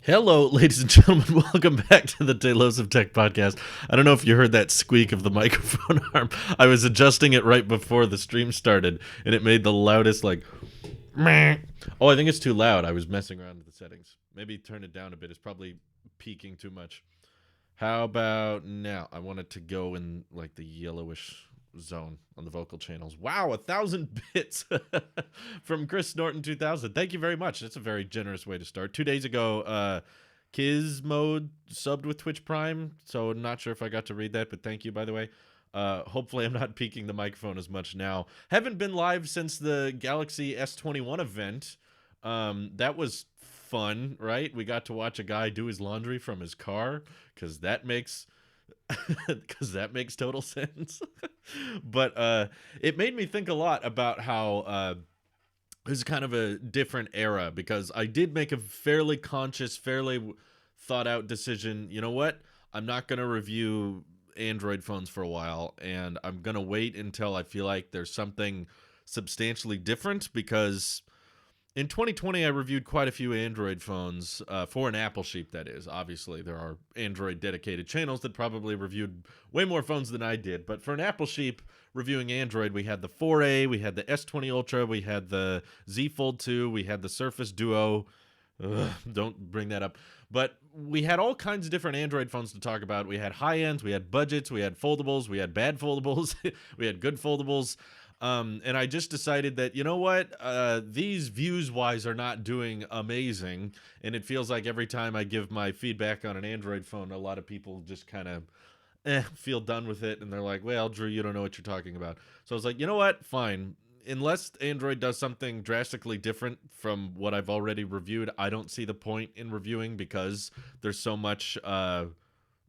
Hello, ladies and gentlemen. Welcome back to the Dslrs of Tech podcast. I don't know if you heard that squeak of the microphone arm. I was adjusting it right before the stream started, and it made the loudest, like, meh. Oh, I think it's too loud. I was messing around with the settings. Maybe turn it down a bit. It's probably peaking too much. How about now? I want it to go in, like, the yellowish zone on the vocal channels. Wow, 1,000 bits from Chris Norton 2000. Thank you very much. That's a very generous way to start. 2 days ago, Kiz Mode subbed with Twitch Prime, so not sure if I got to read that, but thank you, by the way. Hopefully I'm not peaking the microphone as much now. Haven't been live since the Galaxy S21 event. That was fun, right? We got to watch a guy do his laundry from his car, because that makes total sense. But it made me think a lot about how this is kind of a different era, because I did make a fairly conscious, fairly thought out decision. You know what? I'm not going to review Android phones for a while, and I'm going to wait until I feel like there's something substantially different, because in 2020, I reviewed quite a few Android phones for an Apple Sheep, that is. Obviously, there are Android dedicated channels that probably reviewed way more phones than I did. But for an Apple Sheep reviewing Android, we had the 4A, we had the S20 Ultra, we had the Z Fold 2, we had the Surface Duo. Ugh, don't bring that up. But we had all kinds of different Android phones to talk about. We had high-ends, we had budgets, we had foldables, we had bad foldables, we had good foldables. And I just decided that, you know what, these views-wise are not doing amazing, and it feels like every time I give my feedback on an Android phone, a lot of people just kind of feel done with it, and they're like, well, Drew, you don't know what you're talking about. So I was like, you know what, fine. Unless Android does something drastically different from what I've already reviewed, I don't see the point in reviewing, because there's so much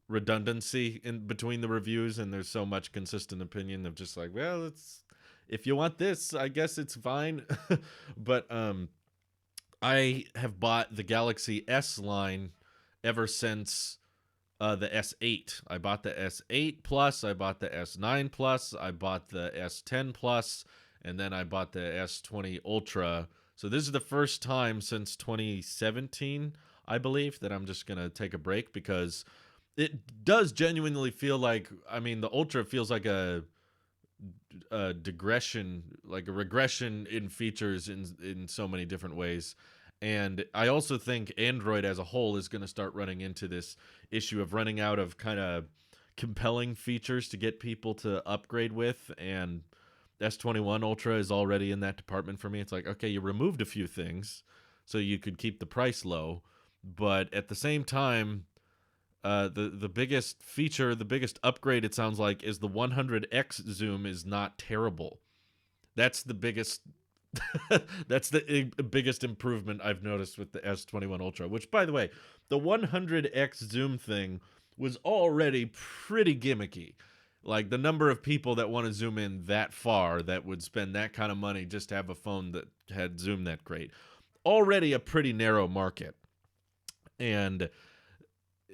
redundancy in between the reviews, and there's so much consistent opinion of just like, well, it's... if you want this, I guess it's fine. But I have bought the Galaxy S line ever since the S8. I bought the S8 Plus, I bought the S9 Plus, I bought the S10 Plus, and then I bought the S20 Ultra. So this is the first time since 2017, I believe, that I'm just going to take a break, because it does genuinely feel like, I mean, the Ultra feels like a digression, like a regression in features in so many different ways. And I also think Android as a whole is going to start running into this issue of running out of kind of compelling features to get people to upgrade with, and S21 Ultra is already in that department for me. It's like, okay, you removed a few things so you could keep the price low, but at the same time, the biggest feature, the biggest upgrade, it sounds like, is the 100x zoom is not terrible. That's the biggest that's the biggest improvement I've noticed with the S21 Ultra, which, by the way, the 100x zoom thing was already pretty gimmicky. Like, the number of people that want to zoom in that far, that would spend that kind of money just to have a phone that had zoom that great. Already a pretty narrow market. And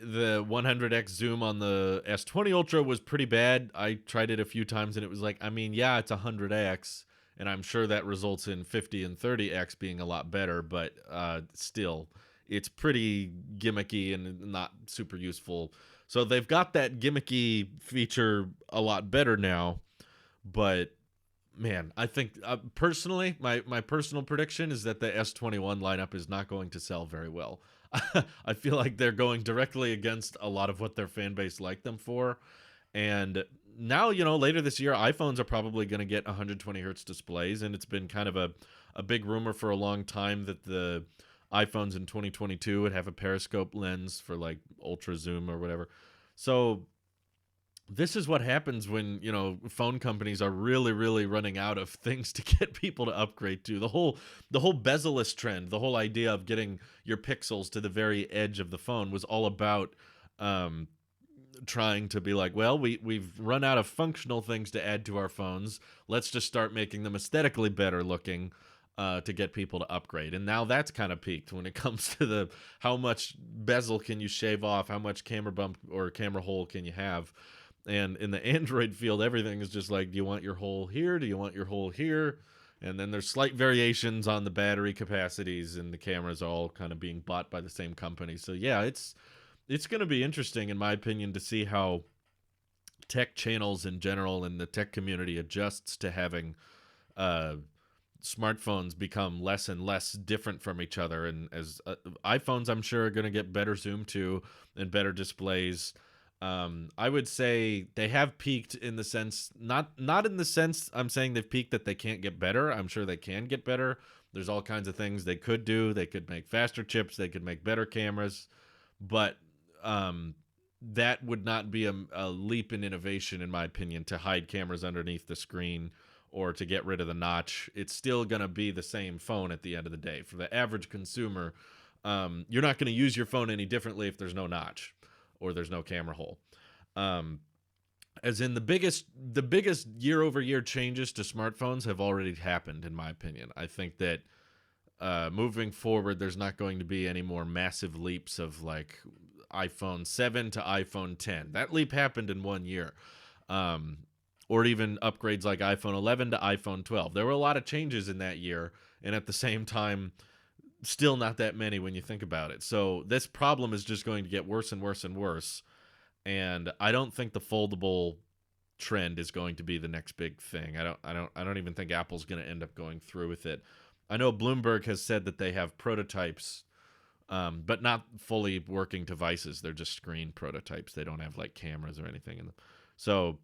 the 100x zoom on the S20 Ultra was pretty bad. I tried it a few times, and it was like, I mean, yeah, it's 100x, and I'm sure that results in 50 and 30x being a lot better, but still, it's pretty gimmicky and not super useful. So they've got that gimmicky feature a lot better now, but man, I think personally, my personal prediction is that the S21 lineup is not going to sell very well. I feel like they're going directly against a lot of what their fan base liked them for. And now, you know, later this year, iPhones are probably going to get 120 hertz displays. And it's been kind of a big rumor for a long time that the iPhones in 2022 would have a periscope lens for like ultra zoom or whatever. So this is what happens when, you know, phone companies are really, really running out of things to get people to upgrade to. The whole bezel-less trend, the whole idea of getting your pixels to the very edge of the phone was all about trying to be like, well, we've run out of functional things to add to our phones. Let's just start making them aesthetically better looking to get people to upgrade. And now that's kind of peaked when it comes to the how much bezel can you shave off, how much camera bump or camera hole can you have. And in the Android field, everything is just like, do you want your hole here? Do you want your hole here? And then there's slight variations on the battery capacities, and the cameras are all kind of being bought by the same company. So yeah, it's going to be interesting, in my opinion, to see how tech channels in general and the tech community adjusts to having uh, smartphones become less and less different from each other. And as iPhones, I'm sure, are going to get better zoom too and better displays. I would say they have peaked in the sense, not in the sense I'm saying they've peaked that they can't get better. I'm sure they can get better. There's all kinds of things they could do. They could make faster chips. They could make better cameras, but that would not be a leap in innovation, in my opinion, to hide cameras underneath the screen or to get rid of the notch. It's still going to be the same phone at the end of the day. For the average consumer, you're not going to use your phone any differently if there's no notch or there's no camera hole. As in the biggest year over year changes to smartphones have already happened, in my opinion. I think that moving forward, there's not going to be any more massive leaps of like iPhone 7 to iPhone 10. That leap happened in 1 year. Or even upgrades like iPhone 11 to iPhone 12. There were a lot of changes in that year, and at the same time, still not that many when you think about it. So this problem is just going to get worse and worse and worse. And I don't think the foldable trend is going to be the next big thing. I don't even think Apple's going to end up going through with it. I know Bloomberg has said that they have prototypes, but not fully working devices. They're just screen prototypes. They don't have like cameras or anything in them. So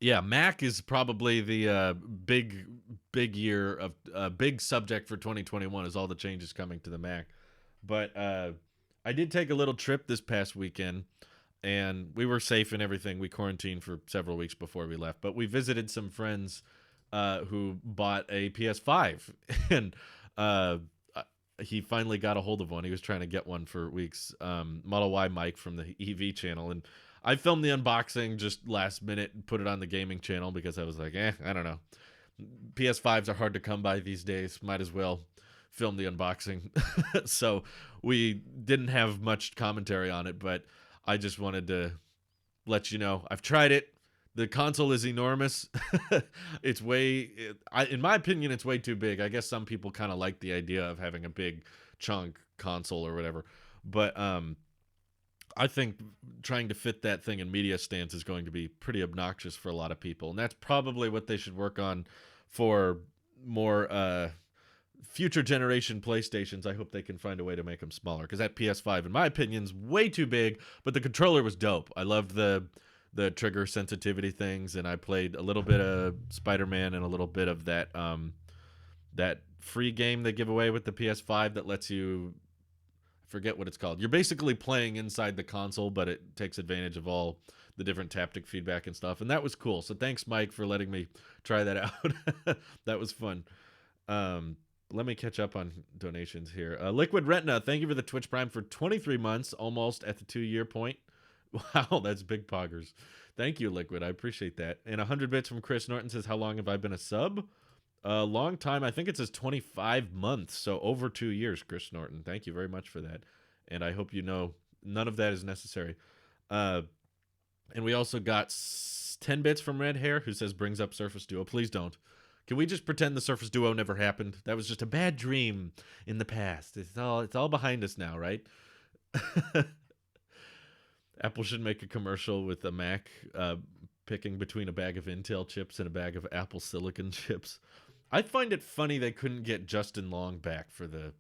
yeah, Mac is probably the big year of big subject for 2021 is all the changes coming to the Mac. But I did take a little trip this past weekend, and we were safe and everything. We quarantined for several weeks before we left, but we visited some friends who bought a PS5, and he finally got a hold of one. He was trying to get one for weeks. Model Y Mike from the EV channel, and I filmed the unboxing just last minute and put it on the gaming channel because I was like, I don't know. PS5s are hard to come by these days. Might as well film the unboxing. So we didn't have much commentary on it, but I just wanted to let you know I've tried it. The console is enormous. It's in my opinion, it's way too big. I guess some people kind of like the idea of having a big chunk console or whatever. But I think trying to fit that thing in media stance is going to be pretty obnoxious for a lot of people. And that's probably what they should work on for more future generation PlayStations. I hope they can find a way to make them smaller, because that PS5, in my opinion, is way too big, but the controller was dope. I loved the trigger sensitivity things, and I played a little bit of Spider-Man and a little bit of that that free game they give away with the PS5 that lets you, forget what it's called. You're basically playing inside the console, but it takes advantage of all the different taptic feedback and stuff. And that was cool. So thanks, Mike, for letting me try that out. That was fun. Let me catch up on donations here. Liquid Retina, thank you for the Twitch Prime for 23 months, almost at the 2-year point. Wow, that's big poggers. Thank you, Liquid. I appreciate that. And 100 bits from Chris Norton says, how long have I been a sub? A long time. I think it says 25 months, so over 2 years, Chris Norton. Thank you very much for that. And I hope you know none of that is necessary. And we also got 10 bits from Red Hair, who says, brings up Surface Duo. Please don't. Can we just pretend the Surface Duo never happened? That was just a bad dream in the past. It's all behind us now, right? Apple should make a commercial with a Mac picking between a bag of Intel chips and a bag of Apple Silicon chips. I find it funny they couldn't get Justin Long back for the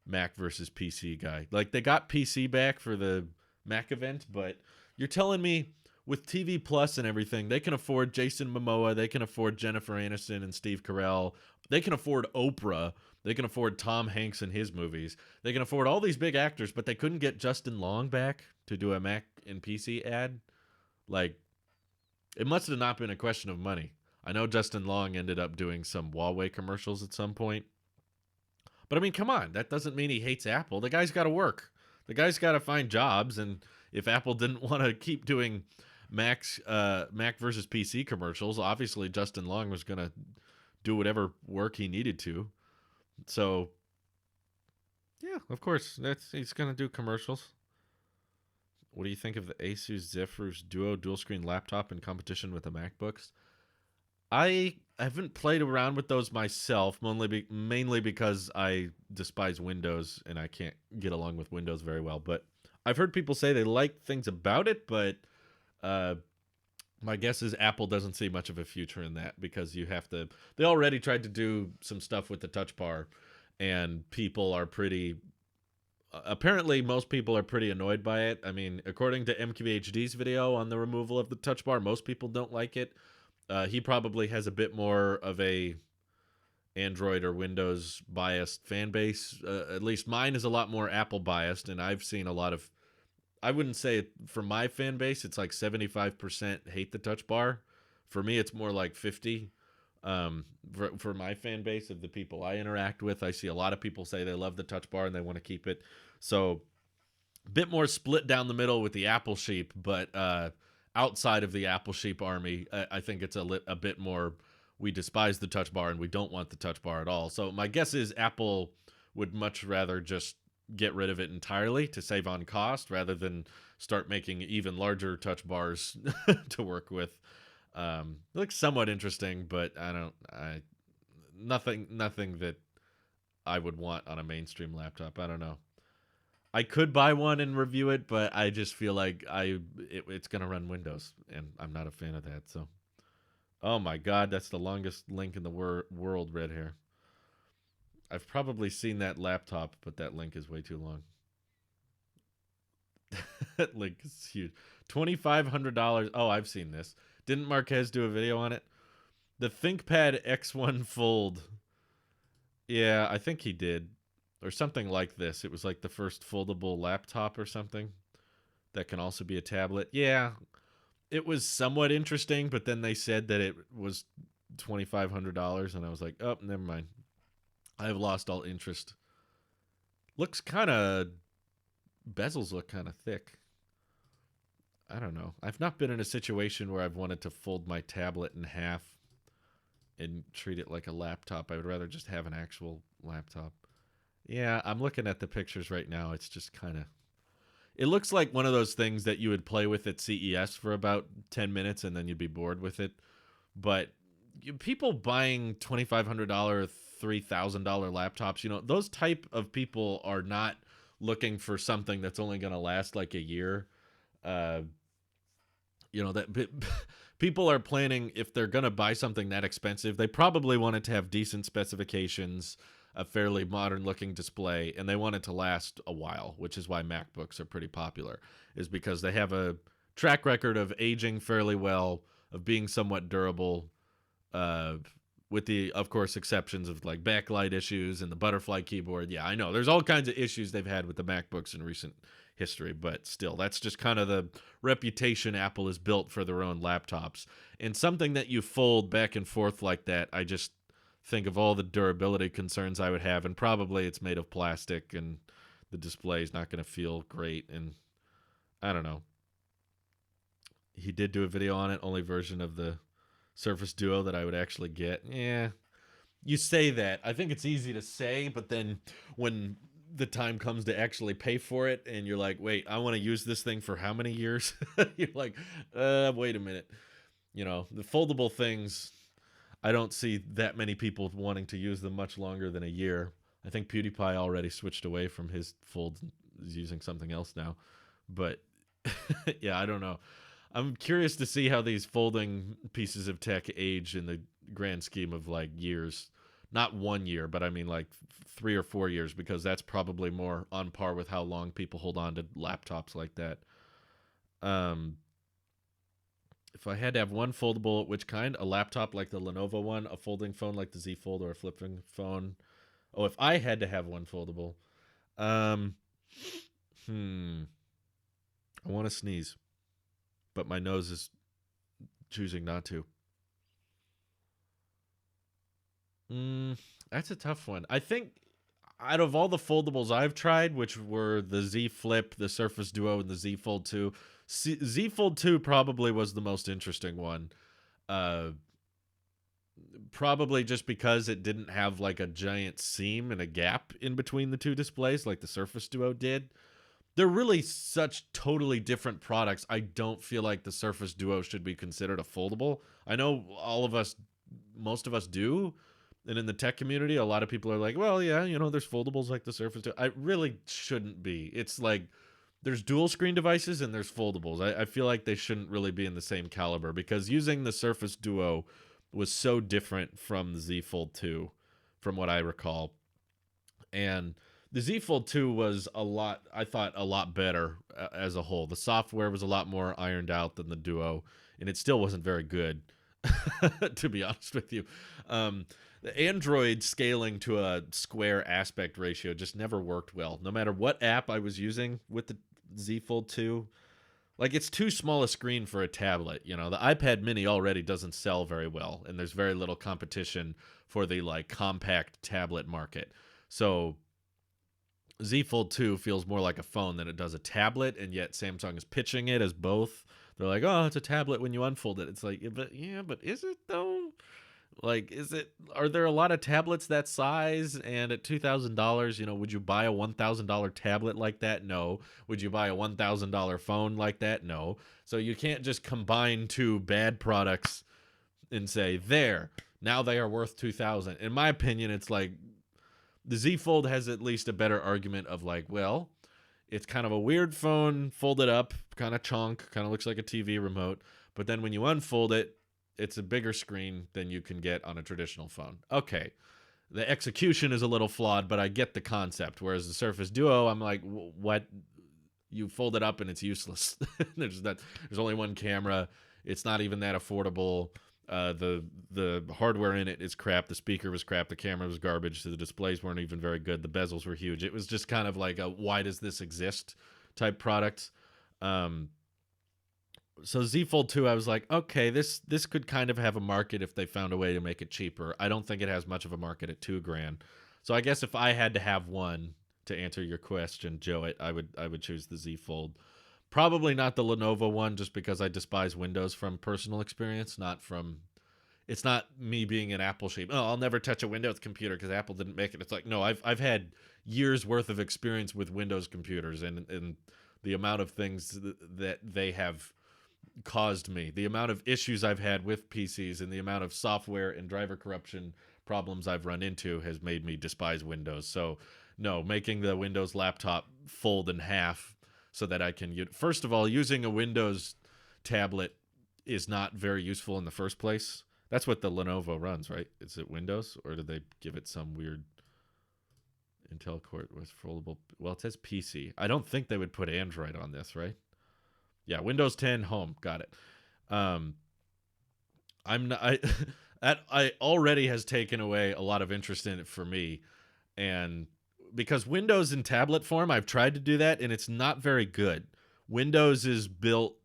Mac versus PC guy. Like, they got PC back for the Mac event, but you're telling me with TV Plus and everything, they can afford Jason Momoa, they can afford Jennifer Aniston and Steve Carell, they can afford Oprah, they can afford Tom Hanks in his movies, they can afford all these big actors, but they couldn't get Justin Long back to do a Mac and PC ad? Like, it must have not been a question of money. I know Justin Long ended up doing some Huawei commercials at some point. But I mean, come on. That doesn't mean he hates Apple. The guy's got to work. The guy's got to find jobs. And if Apple didn't want to keep doing Mac versus PC commercials, obviously Justin Long was going to do whatever work he needed to. So, yeah, of course, he's going to do commercials. What do you think of the Asus Zephyrus Duo dual screen laptop in competition with the MacBooks? I haven't played around with those myself, mainly because I despise Windows and I can't get along with Windows very well. But I've heard people say they like things about it, but uh, my guess is Apple doesn't see much of a future in that because you have to. They already tried to do some stuff with the touch bar, and people are pretty. Apparently, most people are pretty annoyed by it. I mean, according to MQHD's video on the removal of the touch bar, most people don't like it. He probably has a bit more of a Android or Windows biased fan base. At least mine is a lot more Apple biased, and I've seen a lot of. I wouldn't say it, for my fan base, it's like 75% hate the touch bar. For me, it's more like 50. For my fan base of the people I interact with, I see a lot of people say they love the touch bar and they want to keep it. So, a bit more split down the middle with the Apple sheep, but outside of the Apple sheep army, I think it's a bit more. We despise the touch bar and we don't want the touch bar at all. So my guess is Apple would much rather just get rid of it entirely to save on cost rather than start making even larger touch bars to work with. It looks somewhat interesting, but nothing that I would want on a mainstream laptop. I don't know. I could buy one and review it, but I just feel like it's gonna run Windows, and I'm not a fan of that. So, oh my God, that's the longest link in the world. Red hair. I've probably seen that laptop, but that link is way too long. That link is huge. $2,500. Oh, I've seen this. Didn't Marquez do a video on it? The ThinkPad X1 Fold. Yeah, I think he did. Or something like this. It was like the first foldable laptop or something that can also be a tablet. Yeah, it was somewhat interesting, but then they said that it was $2,500, and I was like, oh, never mind. I've lost all interest. Looks kind of... Bezels look kind of thick. I don't know. I've not been in a situation where I've wanted to fold my tablet in half and treat it like a laptop. I would rather just have an actual laptop. Yeah, I'm looking at the pictures right now. It's just kind of... It looks like one of those things that you would play with at CES for about 10 minutes and then you'd be bored with it. But people buying $2,500, $3,000 laptops, those type of people are not looking for something that's only going to last like a year. That people are planning, if they're going to buy something that expensive, they probably want it to have decent specifications, a fairly modern looking display, and they want it to last a while, which is why MacBooks are pretty popular, is because they have a track record of aging fairly well, of being somewhat durable, with the, of course, exceptions of like backlight issues and the butterfly keyboard. Yeah, I know. There's all kinds of issues they've had with the MacBooks in recent history, but still, that's just kind of the reputation Apple has built for their own laptops. And something that you fold back and forth like that, I just think of all the durability concerns I would have, and probably it's made of plastic and the display is not going to feel great, and I don't know. He did do a video on it, only version of the Surface Duo that I would actually get. Yeah, you say that. I think it's easy to say, but then when the time comes to actually pay for it and you're like, wait, I want to use this thing for how many years? You're like, wait a minute. The foldable things, I don't see that many people wanting to use them much longer than a year. I think PewDiePie already switched away from his fold, is using something else now. But yeah, I don't know. I'm curious to see how these folding pieces of tech age in the grand scheme of like years. Not 1 year, but I mean like 3 or 4 years, because that's probably more on par with how long people hold on to laptops like that. If I had to have one foldable, which kind? A laptop like the Lenovo one, a folding phone like the Z Fold, or a flipping phone? Oh, if I had to have one foldable. I want to sneeze, but my nose is choosing not to. That's a tough one. I think out of all the foldables I've tried, which were the Z Flip, the Surface Duo, and the Z Fold 2, Z Fold 2 probably was the most interesting one. Probably just because it didn't have like a giant seam and a gap in between the two displays like the Surface Duo did. They're really such totally different products. I don't feel like the Surface Duo should be considered a foldable. I know all of us most of us do. And in the tech community, a lot of people are like, well, yeah, there's foldables like the Surface Duo. I really shouldn't be. It's like there's dual screen devices and there's foldables. I feel like they shouldn't really be in the same caliber, because using the Surface Duo was so different from the Z Fold 2, from what I recall. And the Z Fold 2 was I thought, a lot better as a whole. The software was a lot more ironed out than the Duo, and it still wasn't very good, to be honest with you. The Android scaling to a square aspect ratio just never worked well. No matter what app I was using with the Z Fold 2, like, it's too small a screen for a tablet. The iPad mini already doesn't sell very well, and there's very little competition for the like compact tablet market. So Z Fold 2 feels more like a phone than it does a tablet, and yet Samsung is pitching it as both. They're like, oh, it's a tablet when you unfold it. It's like, but is it though? Like, are there a lot of tablets that size? And at $2,000, would you buy a $1,000 tablet like that? No. Would you buy a $1,000 phone like that? No. So you can't just combine two bad products and say, there, now they are worth $2,000. In my opinion, it's like the Z Fold has at least a better argument of like, well, it's kind of a weird phone, folded up, kind of chunk, kind of looks like a TV remote. But then when you unfold it, it's a bigger screen than you can get on a traditional phone. Okay, the execution is a little flawed, but I get the concept. Whereas the Surface Duo, I'm like, what? You fold it up and it's useless. There's only one camera. It's not even that affordable. The hardware in it is crap. The speaker was crap. The camera was garbage. The displays weren't even very good. The bezels were huge. It was just kind of like a why does this exist type product. So Z Fold 2, I was like, okay, this could kind of have a market if they found a way to make it cheaper. I don't think it has much of a market at $2,000. So I guess if I had to have one, to answer your question, Joe, I would choose the Z Fold. Probably not the Lenovo one, just because I despise Windows from personal experience, it's not me being an Apple sheep. Oh, I'll never touch a Windows computer because Apple didn't make it. It's like, no, I've had years worth of experience with Windows computers, and the amount of things that they have caused me, the amount of issues I've had with PCs, and the amount of software and driver corruption problems I've run into has made me despise Windows. So no, making the Windows laptop fold in half so that I can first of all, using a Windows tablet is not very useful in the first place. That's what the Lenovo runs, right? Is it Windows, or did they give it some weird Intel Core with foldable? Well, it says PC. I don't think they would put Android on this, right? Yeah, Windows 10 Home, got it. I'm not. I already has taken away a lot of interest in it for me, and because Windows in tablet form, I've tried to do that, and it's not very good. Windows is built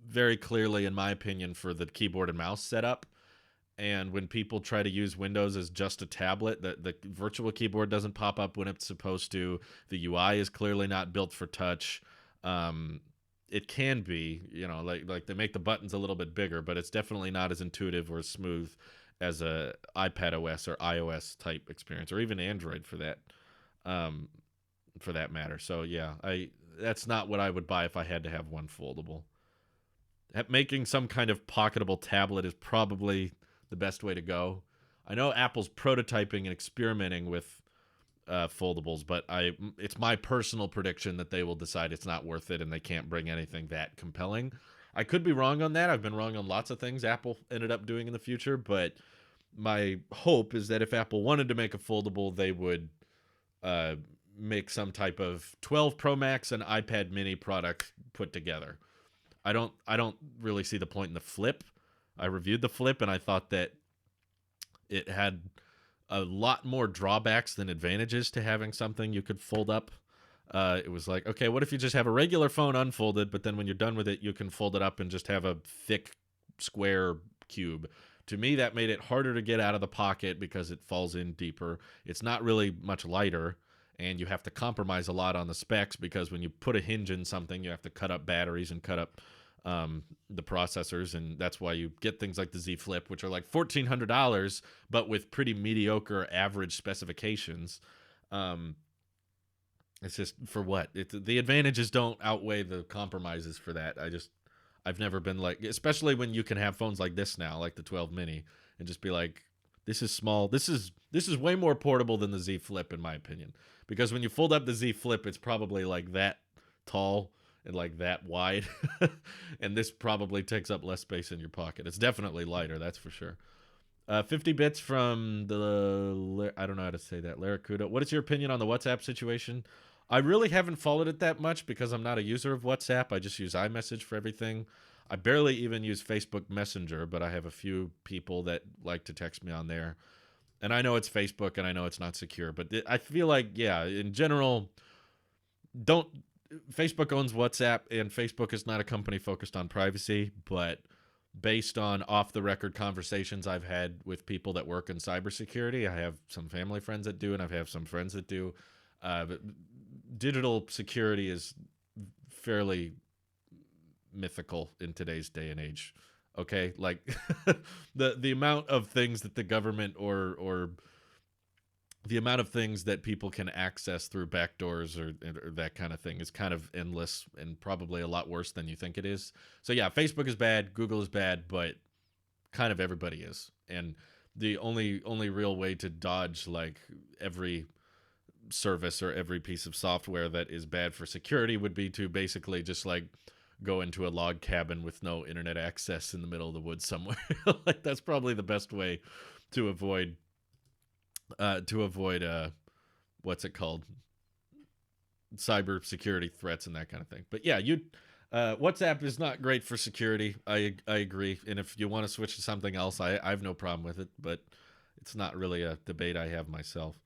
very clearly, in my opinion, for the keyboard and mouse setup. And when people try to use Windows as just a tablet, the virtual keyboard doesn't pop up when it's supposed to. The UI is clearly not built for touch. It can be, like they make the buttons a little bit bigger, but it's definitely not as intuitive or as smooth as a iPad OS or iOS type experience, or even Android for that matter. So yeah, that's not what I would buy if I had to have one foldable. Making some kind of pocketable tablet is probably the best way to go. I know Apple's prototyping and experimenting with foldables, but it's my personal prediction that they will decide it's not worth it and they can't bring anything that compelling. I could be wrong on that. I've been wrong on lots of things Apple ended up doing in the future, but my hope is that if Apple wanted to make a foldable, they would make some type of 12 Pro Max and iPad mini product put together. I don't really see the point in the Flip. I reviewed the Flip and I thought that it had a lot more drawbacks than advantages to having something you could fold up. It was like, okay, what if you just have a regular phone unfolded, but then when you're done with it, you can fold it up and just have a thick square cube. To me, that made it harder to get out of the pocket because it falls in deeper. It's not really much lighter, and you have to compromise a lot on the specs because when you put a hinge in something, you have to cut up batteries and cut up the processors, and that's why you get things like the Z Flip, which are like $1,400, but with pretty mediocre average specifications. It's just for what? The advantages don't outweigh the compromises for that. I've never been like, especially when you can have phones like this now, like the 12 mini, and just be like, This is small. This is way more portable than the Z Flip, in my opinion. Because when you fold up the Z Flip, it's probably like that tall and like that wide. And this probably takes up less space in your pocket. It's definitely lighter, that's for sure. 50 bits from the, I don't know how to say that, Laracuda. What is your opinion on the WhatsApp situation? I really haven't followed it that much because I'm not a user of WhatsApp. I just use iMessage for everything. I barely even use Facebook Messenger, but I have a few people that like to text me on there. And I know it's Facebook and I know it's not secure, but I feel like, yeah, in general, Facebook owns WhatsApp and Facebook is not a company focused on privacy, but based on off the record conversations I've had with people that work in cybersecurity, I have some family friends that do, and I've have some friends that do. Digital security is fairly mythical in today's day and age. Okay, like the amount of things that the government or the amount of things that people can access through backdoors or that kind of thing is kind of endless and probably a lot worse than you think it is. So yeah, Facebook is bad, Google is bad, but kind of everybody is. And the only real way to dodge like every service or every piece of software that is bad for security would be to basically just like go into a log cabin with no internet access in the middle of the woods somewhere. Like that's probably the best way to avoid what's it called, cyber security threats and that kind of thing. But yeah, WhatsApp is not great for security. I agree. And if you want to switch to something else, I have no problem with it, but it's not really a debate I have myself.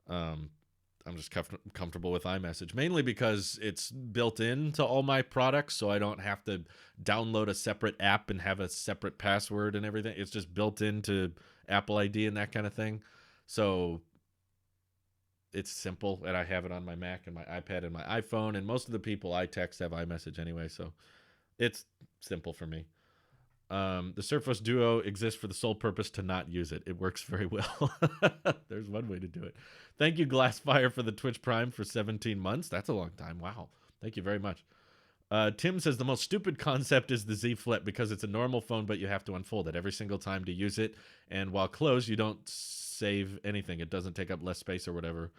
I'm just comfortable with iMessage, mainly because it's built into all my products, so I don't have to download a separate app and have a separate password and everything. It's just built into Apple ID and that kind of thing. So it's simple, and I have it on my Mac and my iPad and my iPhone, and most of the people I text have iMessage anyway, so it's simple for me. The Surface Duo exists for the sole purpose to not use it. It works very well. There's one way to do it. Thank you, Glassfire, for the Twitch Prime for 17 months. That's a long time. Wow. Thank you very much. Tim says the most stupid concept is the Z Flip because it's a normal phone, but you have to unfold it every single time to use it. And while closed, you don't save anything. It doesn't take up less space or whatever.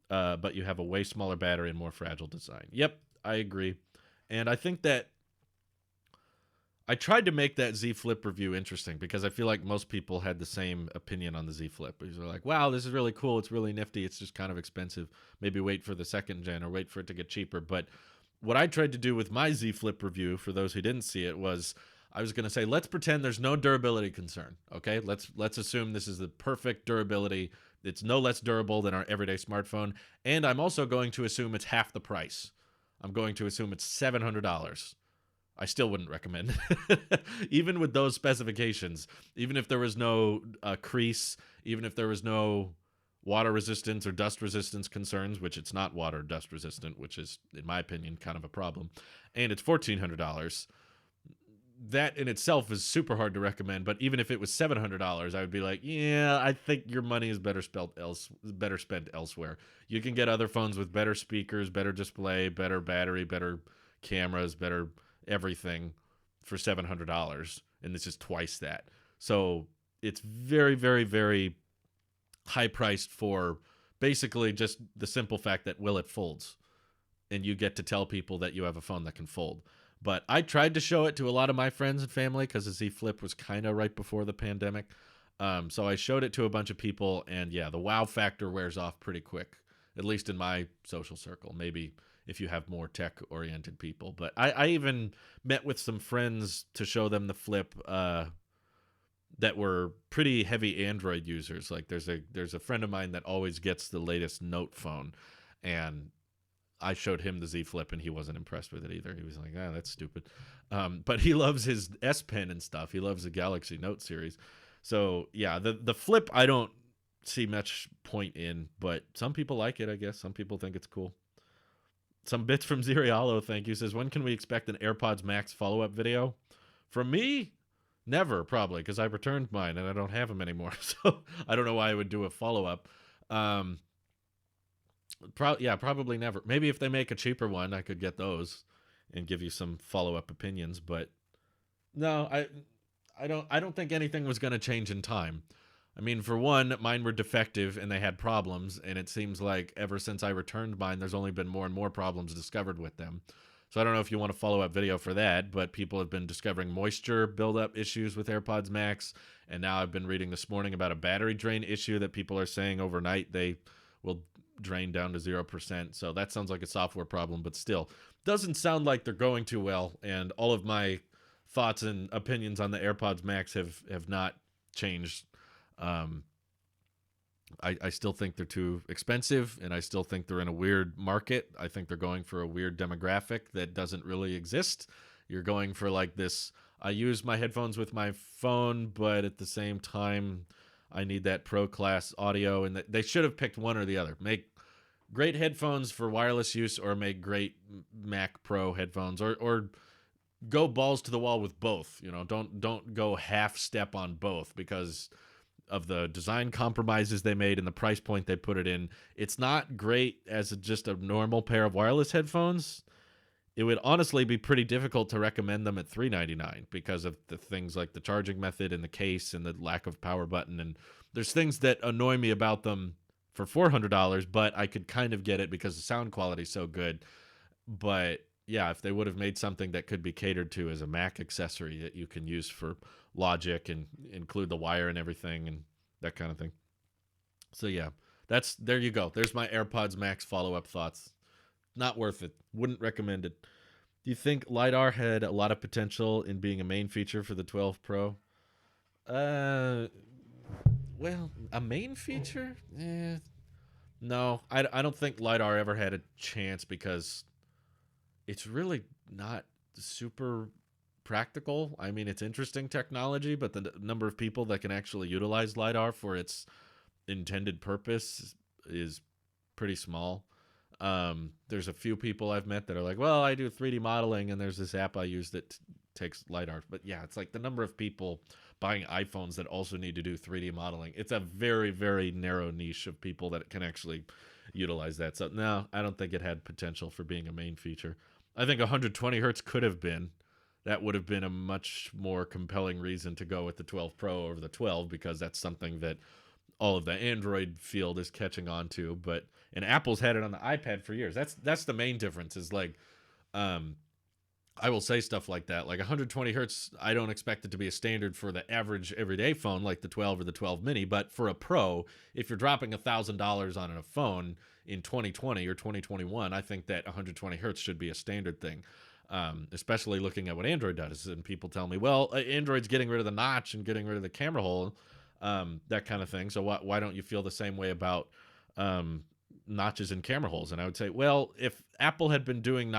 But you have a way smaller battery and more fragile design. Yep, I agree. And I think that I tried to make that Z Flip review interesting because I feel like most people had the same opinion on the Z Flip. They're like, wow, this is really cool. It's really nifty. It's just kind of expensive. Maybe wait for the second gen or wait for it to get cheaper. But what I tried to do with my Z Flip review, for those who didn't see it, was I was going to say, let's pretend there's no durability concern. Okay, let's assume this is the perfect durability. It's no less durable than our everyday smartphone. And I'm also going to assume it's half the price. I'm going to assume it's $700. I still wouldn't recommend it. Even with those specifications, even if there was no crease, even if there was no water resistance or dust resistance concerns, which it's not water dust resistant, which is, in my opinion, kind of a problem, and it's $1,400, that in itself is super hard to recommend. But even if it was $700, I would be like, yeah, I think your money is better spent elsewhere. You can get other phones with better speakers, better display, better battery, better cameras, better everything for $700, and this is twice that. So it's very, very, very high priced for basically just the simple fact that, well, it folds, and you get to tell people that you have a phone that can fold. But I tried to show it to a lot of my friends and family because the Z Flip was kind of right before the pandemic. So I showed it to a bunch of people, and yeah, the wow factor wears off pretty quick, at least in my social circle. Maybe if you have more tech-oriented people. But I even met with some friends to show them the Flip that were pretty heavy Android users. Like there's a friend of mine that always gets the latest Note phone, and I showed him the Z Flip, and he wasn't impressed with it either. He was like, that's stupid. But he loves his S Pen and stuff. He loves the Galaxy Note series. So, yeah, the Flip I don't see much point in, but some people like it, I guess. Some people think it's cool. Some bits from Zerialo, thank you, says, when can we expect an AirPods Max follow-up video? From me? Never, probably, because I returned mine, and I don't have them anymore. So I don't know why I would do a follow-up. Probably never. Maybe if they make a cheaper one, I could get those and give you some follow-up opinions. But no, I don't think anything was going to change in time. I mean, for one, mine were defective and they had problems, and it seems like ever since I returned mine, there's only been more and more problems discovered with them. So I don't know if you want a follow-up video for that, but people have been discovering moisture buildup issues with AirPods Max, and now I've been reading this morning about a battery drain issue that people are saying overnight they will drain down to 0%. So that sounds like a software problem, but still doesn't sound like they're going too well. And all of my thoughts and opinions on the AirPods Max have not changed. I still think they're too expensive, and I still think they're in a weird market. I think they're going for a weird demographic that doesn't really exist. You're going for like this, I use my headphones with my phone, but at the same time, I need that pro class audio, and they should have picked one or the other. Make great headphones for wireless use, or make great Mac Pro headphones, or go balls to the wall with both. You know, don't go half step on both because of the design compromises they made and the price point they put it in. It's not great as just a normal pair of wireless headphones. It would honestly be pretty difficult to recommend them at $399 because of the things like the charging method and the case and the lack of power button. And there's things that annoy me about them for $400, but I could kind of get it because the sound quality is so good. But yeah, if they would have made something that could be catered to as a Mac accessory that you can use for Logic and include the wire and everything and that kind of thing. So yeah, there you go. There's my AirPods Max follow-up thoughts. Not worth it. Wouldn't recommend it. Do you think LiDAR had a lot of potential in being a main feature for the 12 Pro? Well, a main feature? No, I don't think LiDAR ever had a chance because it's really not super practical. I mean, it's interesting technology, but the number of people that can actually utilize LiDAR for its intended purpose is pretty small. There's a few people I've met that are like, well, I do 3D modeling and there's this app I use that takes LiDAR. But yeah, it's like the number of people buying iPhones that also need to do 3D modeling. It's a very, very narrow niche of people that can actually utilize that. So no, I don't think it had potential for being a main feature. I think 120 Hertz could have been. That would have been a much more compelling reason to go with the 12 Pro over the 12 because that's something that all of the Android field is catching on to. But and Apple's had it on the iPad for years. That's the main difference is like I will say stuff like that. Like 120 Hertz, I don't expect it to be a standard for the average everyday phone like the 12 or the 12 mini. But for a Pro, if you're dropping $1,000 on a phone in 2020 or 2021, I think that 120 Hertz should be a standard thing. Especially looking at what Android does. And people tell me, well, Android's getting rid of the notch and getting rid of the camera hole, that kind of thing. So why don't you feel the same way about notches and camera holes? And I would say, well, if Apple had been doing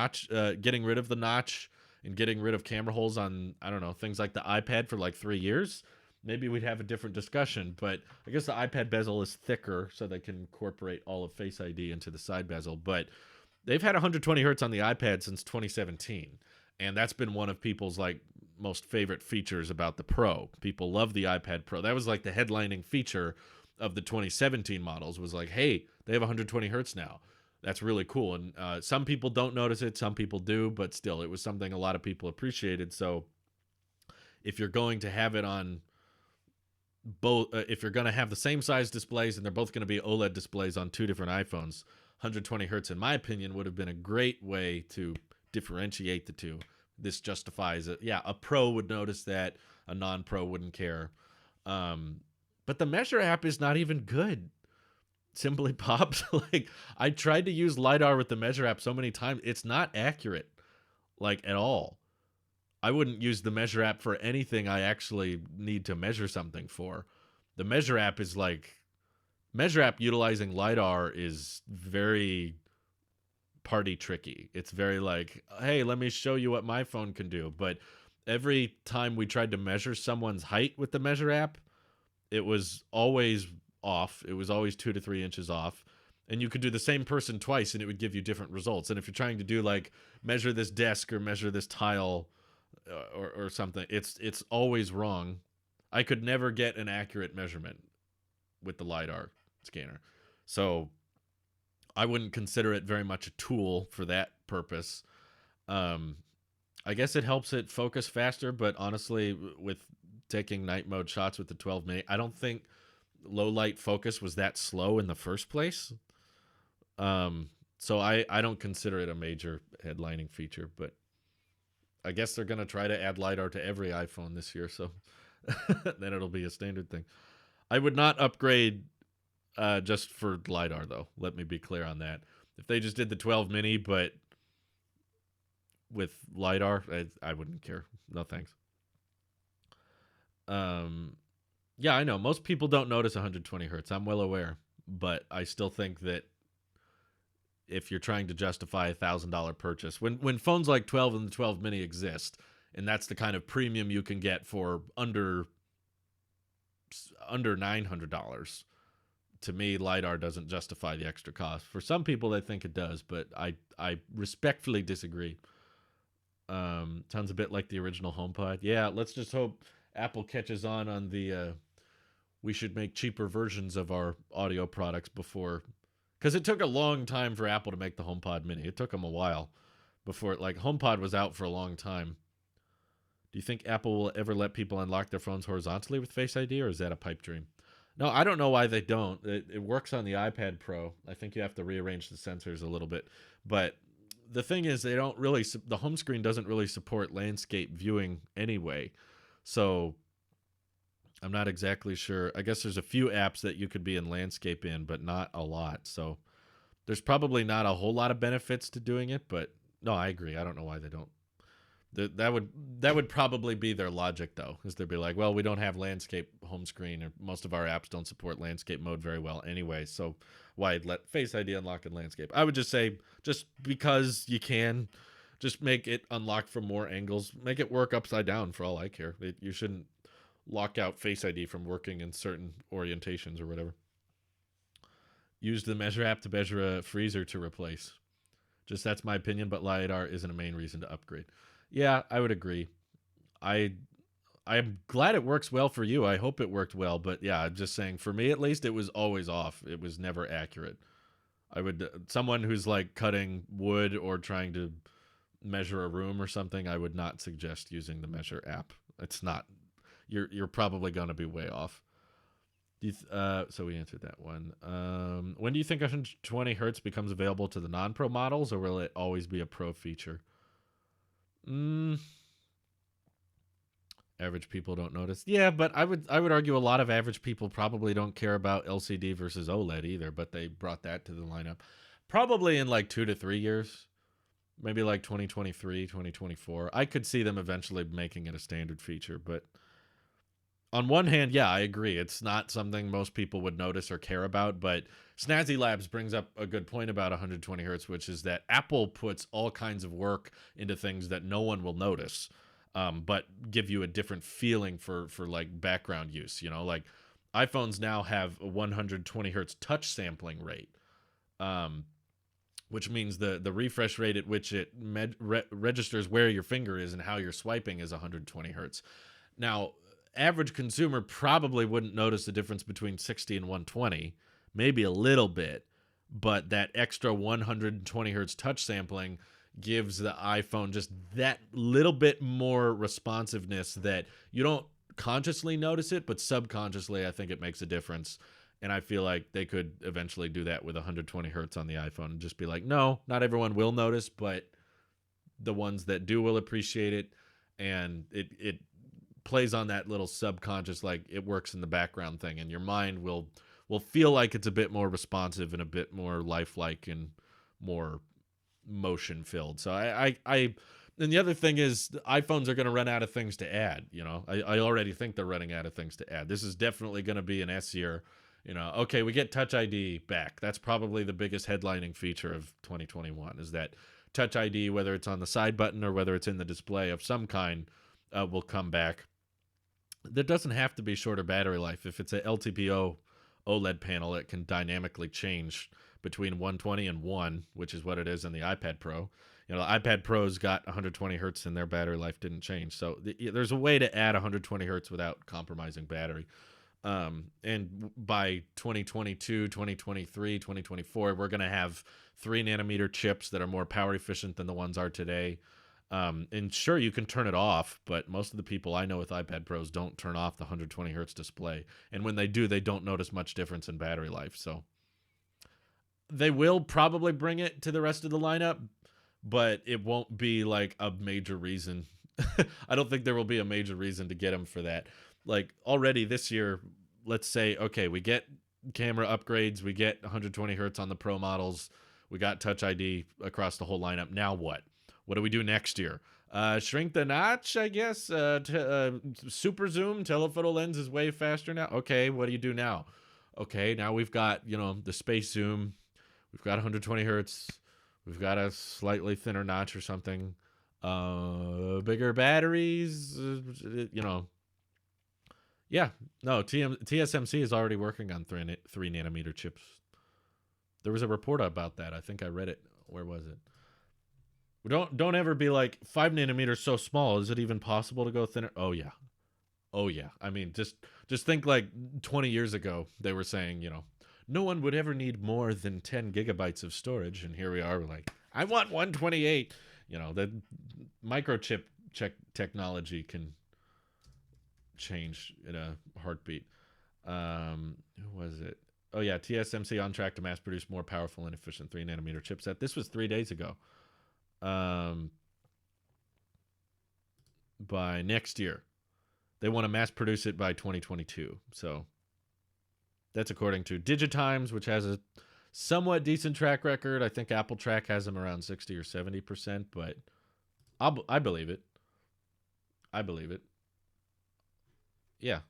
getting rid of the notch and getting rid of camera holes on, I don't know, things like the iPad for like 3 years, maybe we'd have a different discussion. But I guess the iPad bezel is thicker so they can incorporate all of Face ID into the side bezel. But they've had 120 Hertz on the iPad since 2017. And that's been one of people's like most favorite features about the Pro. People love the iPad Pro. That was like the headlining feature of the 2017 models was like, hey, they have 120 Hertz now. That's really cool. And some people don't notice it. Some people do. But still, it was something a lot of people appreciated. So if you're going to have it on both, if you're going to have the same size displays and they're both going to be OLED displays on two different iPhones, 120 Hertz, in my opinion, would have been a great way to differentiate the two. This justifies it. Yeah, a Pro would notice that. A non-Pro wouldn't care. But the Measure app is not even good. Simply pops. Like, I tried to use LiDAR with the Measure app so many times. It's not accurate, like, at all. I wouldn't use the Measure app for anything I actually need to measure something for. The Measure app is like... Measure app utilizing LiDAR is very party tricky. It's very like, hey, let me show you what my phone can do. But every time we tried to measure someone's height with the Measure app, it was always off. It was always 2 to 3 inches off. And you could do the same person twice and it would give you different results. And if you're trying to do like measure this desk or measure this tile or something, it's always wrong. I could never get an accurate measurement with the LiDAR scanner. So I wouldn't consider it very much a tool for that purpose. I guess it helps it focus faster, but honestly, with taking night mode shots with the 12 mini, I don't think low light focus was that slow in the first place. So I don't consider it a major headlining feature, but I guess they're going to try to add LiDAR to every iPhone this year, so then it'll be a standard thing. I would not upgrade just for LiDAR, though. Let me be clear on that. If they just did the 12 mini, but with LiDAR, I wouldn't care. No thanks. Yeah, I know. Most people don't notice 120 hertz. I'm well aware. But I still think that if you're trying to justify a $1,000 purchase, when phones like 12 and the 12 mini exist, and that's the kind of premium you can get for under $900, to me, LiDAR doesn't justify the extra cost. For some people, they think it does, but I respectfully disagree. Sounds a bit like the original HomePod. Yeah, let's just hope Apple catches on the we should make cheaper versions of our audio products before, because it took a long time for Apple to make the HomePod Mini. It took them a while before HomePod was out for a long time. Do you think Apple will ever let people unlock their phones horizontally with Face ID, or is that a pipe dream? No, I don't know why they don't. It works on the iPad Pro. I think you have to rearrange the sensors a little bit. But the thing is, they don't really, the home screen doesn't really support landscape viewing anyway. So I'm not exactly sure. I guess there's a few apps that you could be in landscape in, but not a lot. So there's probably not a whole lot of benefits to doing it. But no, I agree. I don't know why they don't. That would probably be their logic, though, is they'd be like, well, we don't have landscape home screen, or most of our apps don't support landscape mode very well anyway, so why let Face ID unlock in landscape? I would just say, just because you can, just make it unlock from more angles. Make it work upside down for all I care. You shouldn't lock out Face ID from working in certain orientations or whatever. Use the Measure app to measure a freezer to replace. Just that's my opinion, but LiDAR isn't a main reason to upgrade. Yeah, I would agree. I'm glad it works well for you. I hope it worked well, but yeah, I'm just saying, for me at least, it was always off. It was never accurate. Someone who's like cutting wood or trying to measure a room or something, I would not suggest using the Measure app. It's not. You're probably going to be way off. So we answered that one. When do you think 120 hertz becomes available to the non-pro models, or will it always be a pro feature? Average people don't notice. Yeah, but I would argue a lot of average people probably don't care about LCD versus OLED either, but they brought that to the lineup. Probably in like 2 to 3 years. Maybe like 2023, 2024. I could see them eventually making it a standard feature, but on one hand, yeah, I agree. It's not something most people would notice or care about, but Snazzy Labs brings up a good point about 120 hertz, which is that Apple puts all kinds of work into things that no one will notice, but give you a different feeling for like background use. You know, like iPhones now have a 120 hertz touch sampling rate, which means the refresh rate at which it registers where your finger is and how you're swiping is 120 hertz. Now, average consumer probably wouldn't notice the difference between 60 and 120, maybe a little bit, but that extra 120 hertz touch sampling gives the iPhone just that little bit more responsiveness that you don't consciously notice it, but subconsciously I think it makes a difference. And I feel like they could eventually do that with 120 hertz on the iPhone and just be like, no, not everyone will notice, but the ones that do will appreciate it. And it plays on that little subconscious, like it works in the background thing, and your mind will feel like it's a bit more responsive and a bit more lifelike and more motion filled. So I and the other thing is iPhones are going to run out of things to add. You know, I already think they're running out of things to add. This is definitely going to be an S year. You know, okay, we get Touch ID back. That's probably the biggest headlining feature of 2021 is that Touch ID, whether it's on the side button or whether it's in the display of some kind, will come back. There doesn't have to be shorter battery life. If it's a LTPO OLED panel, it can dynamically change between 120 and 1, which is what it is in the iPad Pro. You know, the iPad Pro's got 120 hertz and their battery life didn't change. So there's a way to add 120 hertz without compromising battery. And by 2022, 2023, 2024, we're going to have 3 nanometer chips that are more power efficient than the ones are today. And sure, you can turn it off, but most of the people I know with iPad Pros don't turn off the 120 hertz display. And when they do, they don't notice much difference in battery life. So they will probably bring it to the rest of the lineup, but it won't be like a major reason. I don't think there will be a major reason to get them for that. Like already this year, let's say, okay, we get camera upgrades, we get 120 hertz on the Pro models, we got Touch ID across the whole lineup. Now what? What do we do next year? Shrink the notch, I guess. Super zoom, telephoto lens is way faster now. Okay, what do you do now? Okay, now we've got, the space zoom. We've got 120 hertz. We've got a slightly thinner notch or something. Bigger batteries, Yeah, no, TSMC is already working on 3 nanometer chips. There was a report about that. I think I read it. Where was it? Don't ever be like 5 nanometers so small. Is it even possible to go thinner? Oh yeah. I mean, just think like 20 years ago they were saying, no one would ever need more than 10 gigabytes of storage, and here we are. We're like, I want 128. The microchip technology can change in a heartbeat. Who was it? Oh yeah, TSMC on track to mass produce more powerful and efficient 3 nanometer chipset. This was 3 days ago. By next year. They want to mass produce it by 2022. So that's according to Digitimes, which has a somewhat decent track record. I think Apple Track has them around 60 or 70%, but I believe it. Yeah.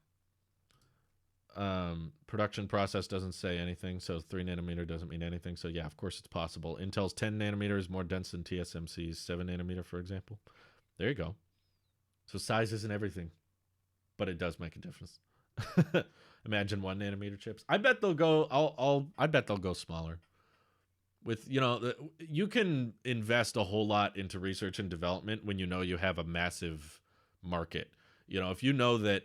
Production process doesn't say anything, so 3 nanometer doesn't mean anything. So yeah, of course it's possible. Intel's 10 nanometer is more dense than TSMC's 7 nanometer, for example. There you go. So size isn't everything, but it does make a difference. Imagine 1 nanometer chips. I bet they'll go. I bet they'll go smaller. With you can invest a whole lot into research and development when you have a massive market. If you know that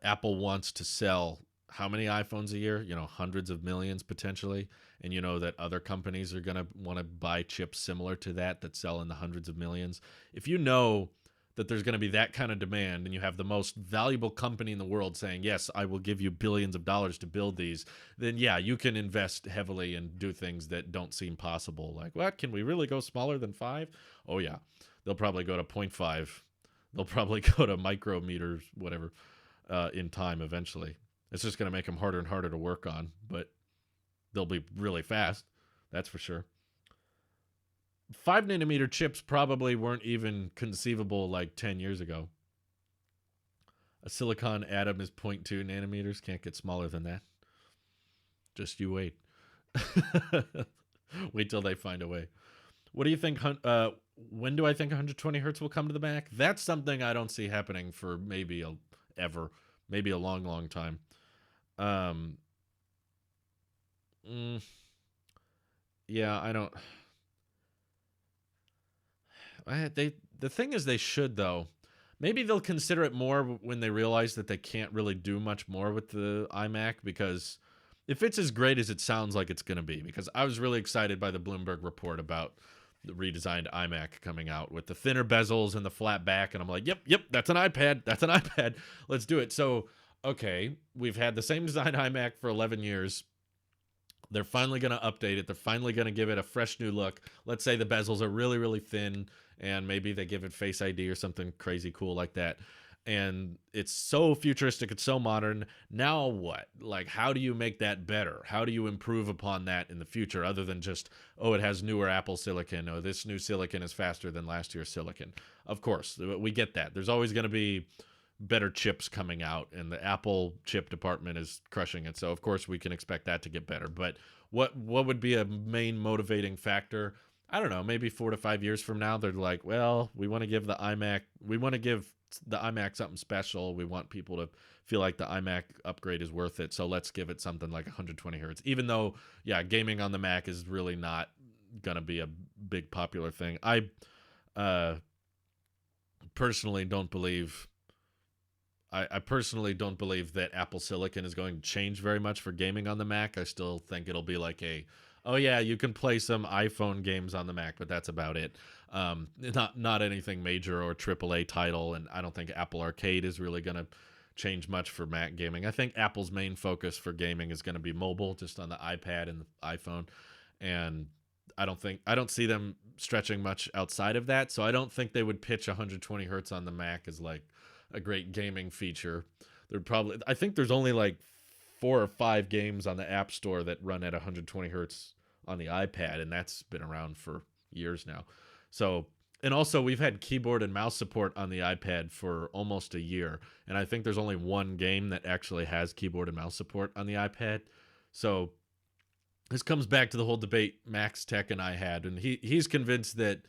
Apple wants to sell how many iPhones a year? Hundreds of millions potentially, and that other companies are gonna want to buy chips similar to that sell in the hundreds of millions. If you know that there's going to be that kind of demand, and you have the most valuable company in the world saying, yes, I will give you billions of dollars to build these, then yeah, you can invest heavily and do things that don't seem possible. Like, what? Can we really go smaller than 5? Oh yeah. They'll probably go to 0.5. They'll probably go to micrometers, whatever, in time eventually. It's just going to make them harder and harder to work on, but they'll be really fast. That's for sure. 5 nanometer chips probably weren't even conceivable like 10 years ago. A silicon atom is 0.2 nanometers. Can't get smaller than that. Just you wait. Wait till they find a way. What do you think? When do I think 120 hertz will come to the Mac? That's something I don't see happening for maybe maybe a long, long time. Yeah, I don't. The thing is, they should, though. Maybe they'll consider it more when they realize that they can't really do much more with the iMac, because if it's as great as it sounds like it's going to be, because I was really excited by the Bloomberg report about the redesigned iMac coming out with the thinner bezels and the flat back, and I'm like, yep, that's an iPad. Let's do it. So, okay, we've had the same design iMac for 11 years. They're finally going to update it. They're finally going to give it a fresh new look. Let's say the bezels are really, really thin, and maybe they give it Face ID or something crazy cool like that. And it's so futuristic. It's so modern. Now what? Like, how do you make that better? How do you improve upon that in the future, other than just, oh, it has newer Apple silicon. Oh, this new silicon is faster than last year's silicon. Of course, we get that. There's always going to be better chips coming out, and the Apple chip department is crushing it. So of course we can expect that to get better. But what would be a main motivating factor? I don't know, maybe 4 to 5 years from now, they're like, well, we want to give the iMac something special. We want people to feel like the iMac upgrade is worth it. So let's give it something like 120 hertz, even though, yeah, gaming on the Mac is really not going to be a big popular thing. I personally don't believe that Apple Silicon is going to change very much for gaming on the Mac. I still think it'll be like a Oh yeah, you can play some iPhone games on the Mac, but that's about it. Not anything major or AAA title, and I don't think Apple Arcade is really going to change much for Mac gaming. I think Apple's main focus for gaming is going to be mobile, just on the iPad and the iPhone, and I don't see them stretching much outside of that. So I don't think they would pitch 120 hertz on the Mac as like a great gaming feature. I think there's only like 4 or 5 games on the App Store that run at 120 hertz on the iPad, and that's been around for years now. So, and also we've had keyboard and mouse support on the iPad for almost a year, and I think there's only one game that actually has keyboard and mouse support on the iPad. So this comes back to the whole debate Max Tech and I had, and he's convinced that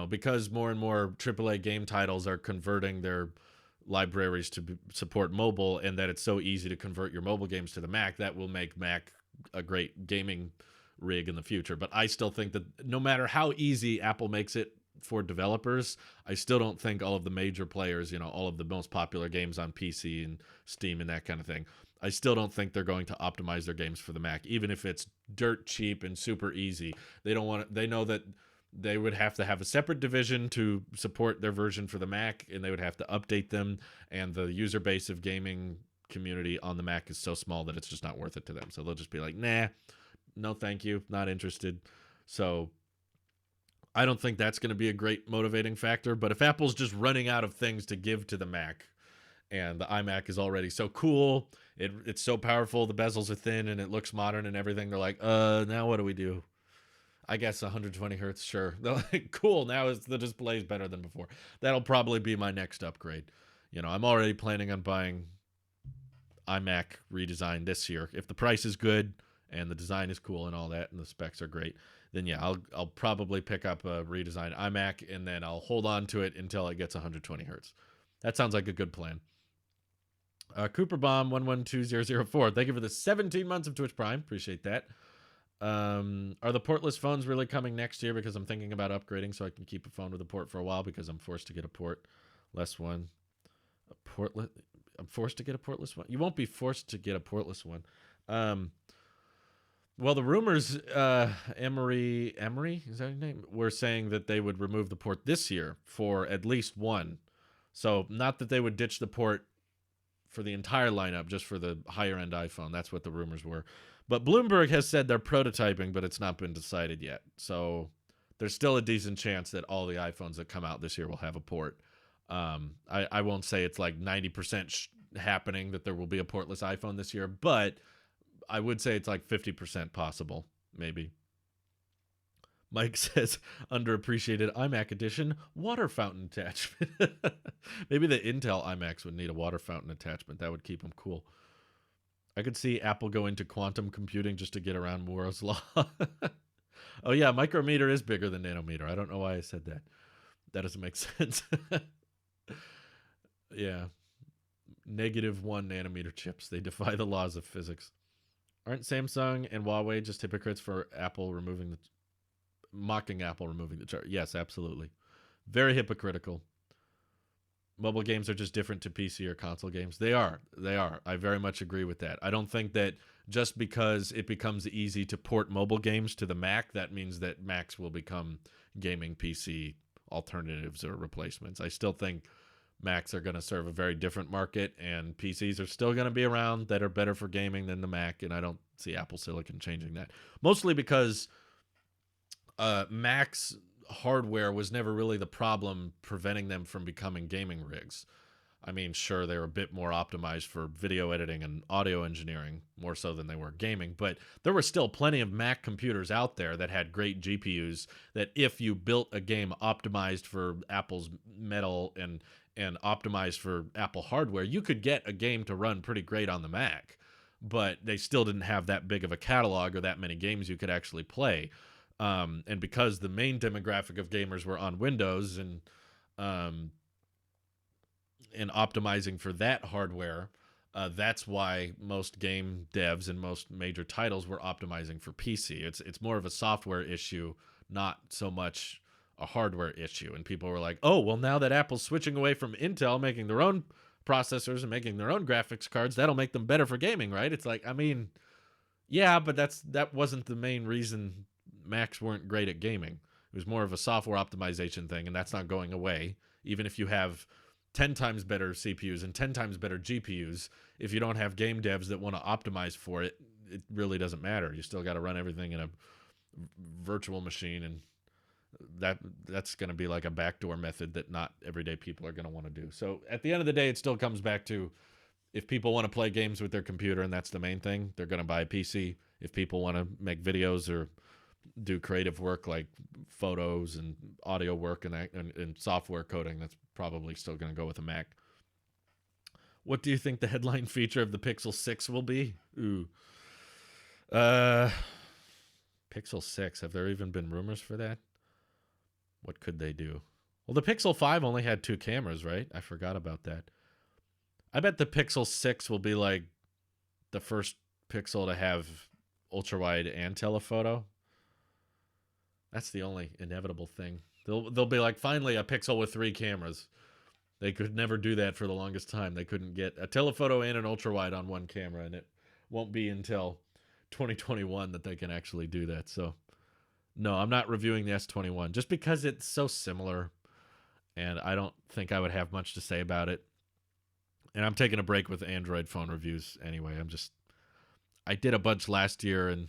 because more and more AAA game titles are converting their libraries to support mobile, and that it's so easy to convert your mobile games to the Mac, that will make Mac a great gaming rig in the future. But I still think that no matter how easy Apple makes it for developers, I still don't think all of the major players, all of the most popular games on PC and Steam and that kind of thing, I still don't think they're going to optimize their games for the Mac, even if it's dirt cheap and super easy. They know that they would have to have a separate division to support their version for the Mac, and they would have to update them, and the user base of gaming community on the Mac is so small that it's just not worth it to them. So they'll just be like, nah, no thank you, not interested. So I don't think that's going to be a great motivating factor. But if Apple's just running out of things to give to the Mac, and the iMac is already so cool, it's so powerful, the bezels are thin, and it looks modern and everything, they're like, now what do we do? I guess 120 hertz, sure. They're like, cool, now the display is better than before. That'll probably be my next upgrade. I'm already planning on buying iMac redesign this year. If the price is good and the design is cool and all that, and the specs are great, then yeah, I'll probably pick up a redesigned iMac, and then I'll hold on to it until it gets 120 hertz. That sounds like a good plan. Cooper Bomb 112004. Thank you for the 17 months of Twitch Prime. Appreciate that. Are the portless phones really coming next year? Because I'm thinking about upgrading so I can keep a phone with a port for a while, because I'm forced to get a portless one. I'm forced to get a portless one. You won't be forced to get a portless one. Well, the rumors, Emery, is that his name? Were saying that they would remove the port this year for at least one. So not that they would ditch the port for the entire lineup, just for the higher end iPhone. That's what the rumors were. But Bloomberg has said they're prototyping, but it's not been decided yet. So there's still a decent chance that all the iPhones that come out this year will have a port. I won't say it's like 90% happening that there will be a portless iPhone this year, but I would say it's like 50% possible, maybe. Mike says, underappreciated iMac edition, water fountain attachment. Maybe the Intel iMacs would need a water fountain attachment. That would keep them cool. I could see Apple go into quantum computing just to get around Moore's law. Oh yeah, micrometer is bigger than nanometer. I don't know why I said that. That doesn't make sense. Yeah. -1 nanometer chips. They defy the laws of physics. Aren't Samsung and Huawei just hypocrites for mocking Apple removing the chart? Yes, absolutely. Very hypocritical. Mobile games are just different to PC or console games. They are. I very much agree with that. I don't think that just because it becomes easy to port mobile games to the Mac, that means that Macs will become gaming PC alternatives or replacements. I still think Macs are going to serve a very different market, and PCs are still going to be around that are better for gaming than the Mac, and I don't see Apple Silicon changing that. Mostly because Mac's hardware was never really the problem preventing them from becoming gaming rigs. I mean, sure, they were a bit more optimized for video editing and audio engineering, more so than they were gaming, but there were still plenty of Mac computers out there that had great GPUs that if you built a game optimized for Apple's metal and optimized for Apple hardware, you could get a game to run pretty great on the Mac, but they still didn't have that big of a catalog or that many games you could actually play. And because the main demographic of gamers were on Windows and optimizing for that hardware, that's why most game devs and most major titles were optimizing for PC. It's more of a software issue, not so much a hardware issue. And people were like, oh, well, now that Apple's switching away from Intel, making their own processors and making their own graphics cards, that'll make them better for gaming, right? It's like, I mean, Yeah, but that wasn't the main reason Macs weren't great at gaming. It was more of a software optimization thing, and that's not going away. Even if you have 10 times better CPUs and 10 times better GPUs, if you don't have game devs that want to optimize for it, it really doesn't matter. You still got to run everything in a virtual machine, and that's going to be like a backdoor method that not everyday people are going to want to do. So at the end of the day, it still comes back to, if people want to play games with their computer and that's the main thing, they're going to buy a PC. If people want to make videos or do creative work like photos and audio work and software coding, that's probably still going to go with a Mac. What do you think the headline feature of the Pixel 6 will be? Ooh. Pixel 6. Have there even been rumors for that? What could they do? Well, the Pixel 5 only had 2 cameras, right? I forgot about that. I bet the Pixel 6 will be like the first Pixel to have ultra-wide and telephoto. That's the only inevitable thing. They'll be like, finally, a Pixel with 3 cameras. They could never do that for the longest time. They couldn't get a telephoto and an ultra-wide on one camera, and it won't be until 2021 that they can actually do that. So, no, I'm not reviewing the S21 just because it's so similar, and I don't think I would have much to say about it. And I'm taking a break with Android phone reviews anyway. I did a bunch last year, and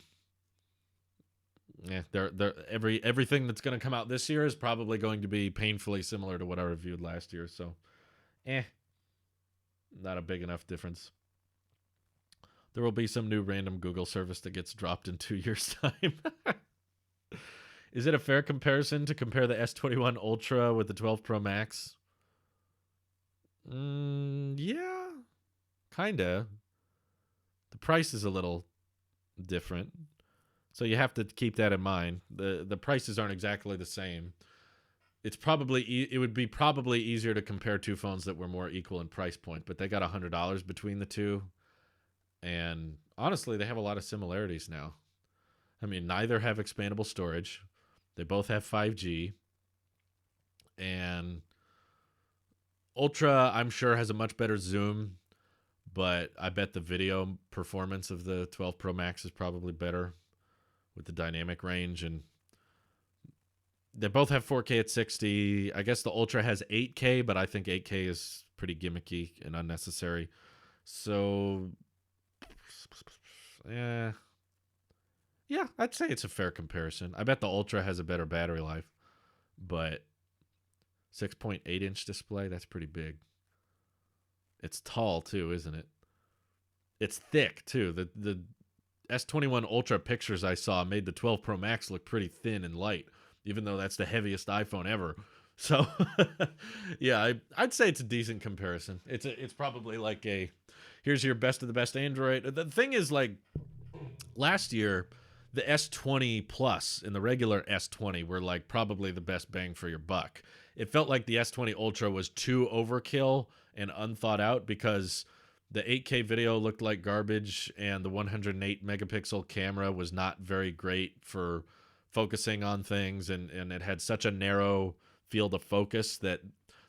everything that's going to come out this year is probably going to be painfully similar to what I reviewed last year. So, not a big enough difference. There will be some new random Google service that gets dropped in 2 years' time. Is it a fair comparison to compare the S21 Ultra with the 12 Pro Max? Yeah, kinda. The price is a little different, so you have to keep that in mind. The prices aren't exactly the same. It would be probably easier to compare 2 phones that were more equal in price point, but they got $100 between the two, and honestly, they have a lot of similarities now. I mean, neither have expandable storage. They both have 5G, and Ultra, I'm sure, has a much better zoom, but I bet the video performance of the 12 Pro Max is probably better with the dynamic range, and they both have 4K at 60. I guess the Ultra has 8K, but I think 8K is pretty gimmicky and unnecessary. So, yeah, I'd say it's a fair comparison. I bet the Ultra has a better battery life, but 6.8-inch display, that's pretty big. It's tall too, isn't it? It's thick too. The S21 Ultra pictures I saw made the 12 Pro Max look pretty thin and light, even though that's the heaviest iPhone ever. So, yeah, I'd say it's a decent comparison. It's probably like here's your best of the best Android. The thing is, like, last year, the S20 Plus and the regular S20 were like probably the best bang for your buck. It felt like the S20 Ultra was too overkill and unthought out because the 8K video looked like garbage and the 108 megapixel camera was not very great for focusing on things, and it had such a narrow field of focus that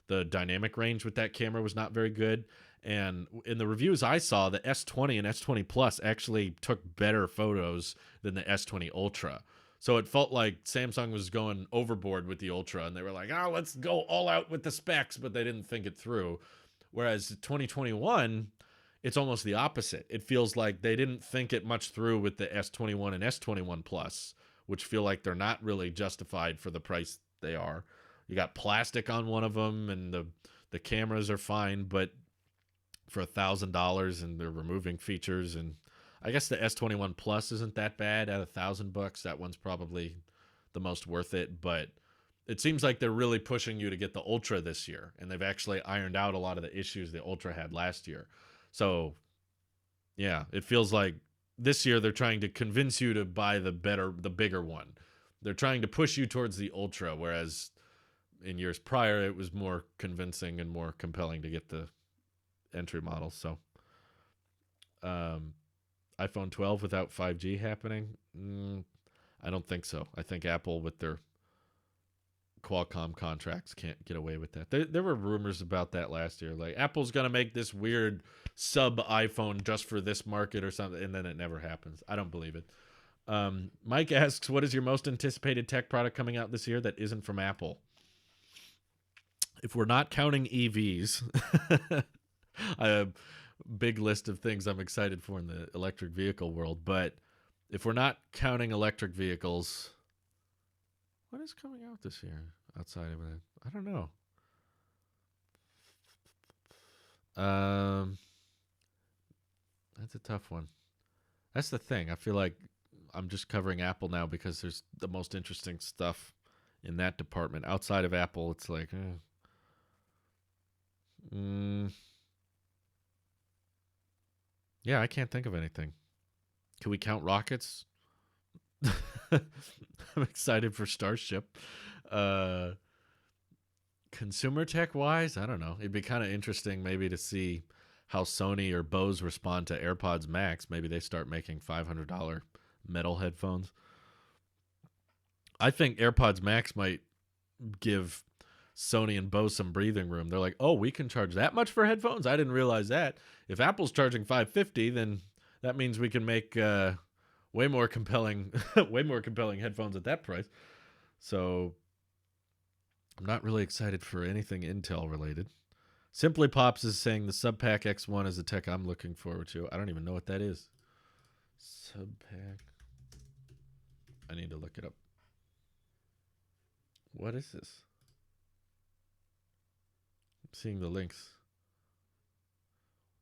the dynamic range with that camera was not very good. And in the reviews I saw, the S20 and S20 Plus actually took better photos than the S20 Ultra. So it felt like Samsung was going overboard with the Ultra, and they were like, oh, let's go all out with the specs, but they didn't think it through. Whereas 2021, it's almost the opposite. It feels like they didn't think it much through with the S21 and S21 Plus, which feel like they're not really justified for the price they are. You got plastic on one of them, and the cameras are fine, but for $1,000, and they're removing features. And I guess the S21 Plus isn't that bad at $1,000. That one's probably the most worth it, but it seems like they're really pushing you to get the Ultra this year, and they've actually ironed out a lot of the issues the Ultra had last year. So, yeah, it feels like this year they're trying to convince you to buy the bigger one. They're trying to push you towards the Ultra, whereas in years prior it was more convincing and more compelling to get the entry model. So, iPhone 12 without 5G happening? I don't think so. I think Apple, with their Qualcomm contracts can't get away with that. There were rumors about that last year. Like, Apple's going to make this weird sub iPhone just for this market or something, and then it never happens. I don't believe it. Mike asks, what is your most anticipated tech product coming out this year that isn't from Apple? If we're not counting EVs, I have a big list of things I'm excited for in the electric vehicle world. But if we're not counting electric vehicles, what is coming out this year outside of it? I don't know. That's a tough one. That's the thing. I feel like I'm just covering Apple now because there's the most interesting stuff in that department. Outside of Apple, it's like, yeah, I can't think of anything. Can we count rockets? I'm excited for Starship. Consumer tech wise, I don't know. It'd be kind of interesting maybe to see how Sony or Bose respond to AirPods Max. Maybe they start making $500 metal headphones. I think AirPods Max might give Sony and Bose some breathing room. They're like, oh, we can charge that much for headphones? I didn't realize that. If Apple's charging $550, then that means we can make way more compelling headphones at that price. So I'm not really excited for anything Intel related. Simply Pops is saying the Subpack X1 is the tech I'm looking forward to. I don't even know what that is. Subpack. I need to look it up. What is this? I'm seeing the links.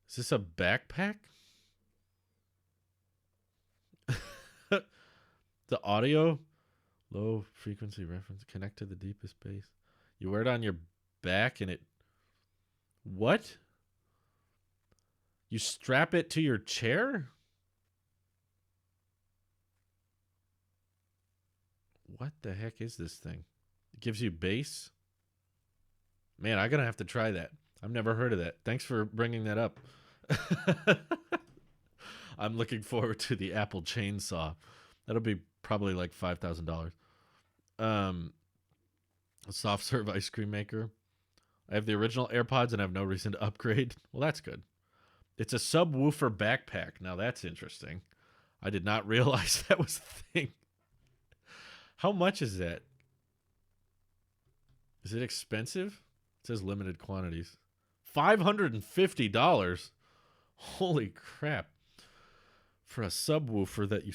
Is this a backpack? The audio, low frequency reference, connect to the deepest bass. You wear it on your back and it... What? You strap it to your chair? What the heck is this thing? It gives you bass? Man, I'm going to have to try that. I've never heard of that. Thanks for bringing that up. I'm looking forward to the Apple chainsaw. That'll be probably like $5,000. A soft serve ice cream maker. I have the original AirPods and I have no reason to upgrade. Well, that's good. It's a subwoofer backpack. Now that's interesting. I did not realize that was a thing. How much is that? Is it expensive? It says limited quantities. $550. Holy crap. For a subwoofer that you